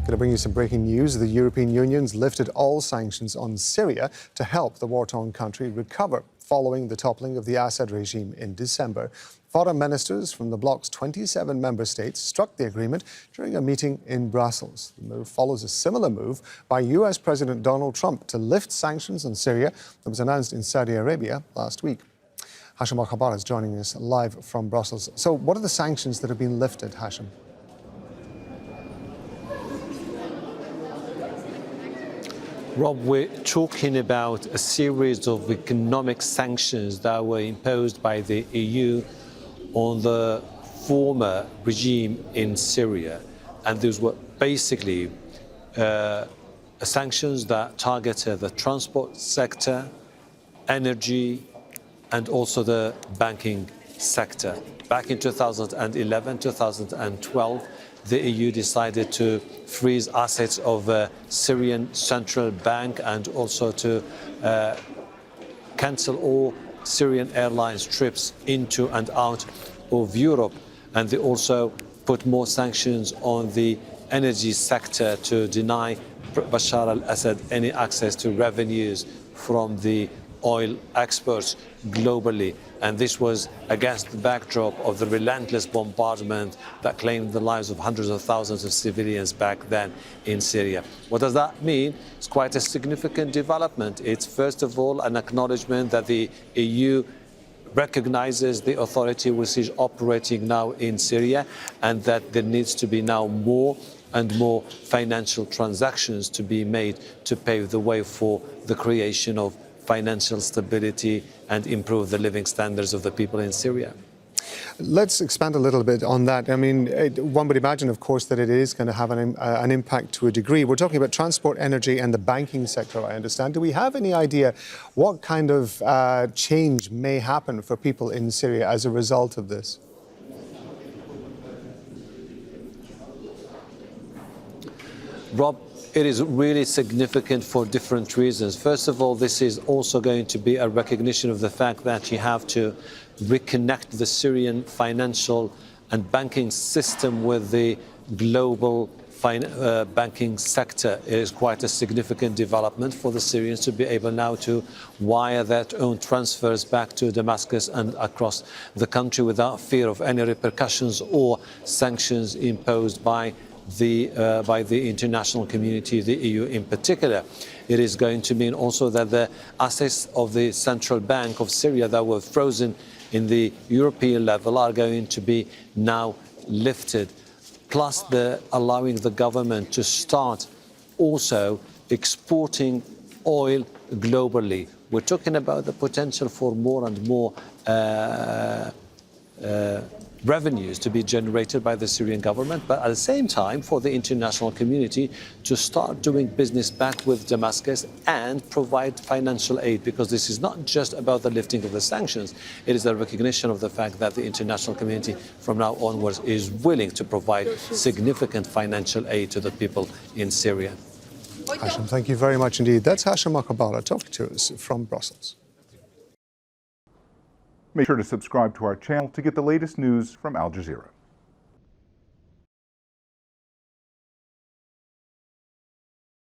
Going to bring you some breaking news. The European Union's lifted all sanctions on Syria to help the war-torn country recover following the toppling of the Assad regime in December. Foreign ministers from the bloc's 27 member states struck the agreement during a meeting in Brussels. The move follows a similar move by US President Donald Trump to lift sanctions on Syria that was announced in Saudi Arabia last week. Hashem Ahelbarra is joining us live from Brussels. So what are the sanctions that have been lifted, Hashem? Rob, we're talking about a series of economic sanctions that were imposed by the EU on the former regime in Syria. And those were basically sanctions that targeted the transport sector, energy, and also the banking sector. Back in 2011, 2012, the EU decided to freeze assets of the Syrian Central Bank and also to cancel all Syrian Airlines trips into and out of Europe. And they also put more sanctions on the energy sector to deny Bashar al-Assad any access to revenues from the oil exports globally. And this was against the backdrop of the relentless bombardment that claimed the lives of hundreds of thousands of civilians back then in Syria. What does that mean? It's quite a significant development. It's first of all an acknowledgement that the EU recognizes the authority which is operating now in Syria, and that there needs to be now more and more financial transactions to be made to pave the way for the creation of financial stability and improve the living standards of the people in Syria. Let's expand a little bit on that. I mean, one would imagine, of course, that it is going to have an impact to a degree. We're talking about transport, energy and the banking sector, I understand. Do we have any idea what kind of change may happen for people in Syria as a result of this? Rob, it is really significant for different reasons. First of all, this is also going to be a recognition of the fact that you have to reconnect the Syrian financial and banking system with the global banking sector. It is quite a significant development for the Syrians to be able now to wire their own transfers back to Damascus and across the country without fear of any repercussions or sanctions imposed by the international community, the EU in particular. It is going to mean also that the assets of the Central Bank of Syria that were frozen in the European level are going to be now lifted, plus allowing the government to start also exporting oil globally. We're talking about the potential for more and more revenues to be generated by the Syrian government, but at the same time for the international community to start doing business back with Damascus and provide financial aid, because this is not just about the lifting of the sanctions, it is a recognition of the fact that the international community from now onwards is willing to provide significant financial aid to the people in Syria. Hashem, thank you very much indeed. That's Hashem Ahelbarra talking to us from Brussels. Make sure to subscribe to our channel to get the latest news from Al Jazeera.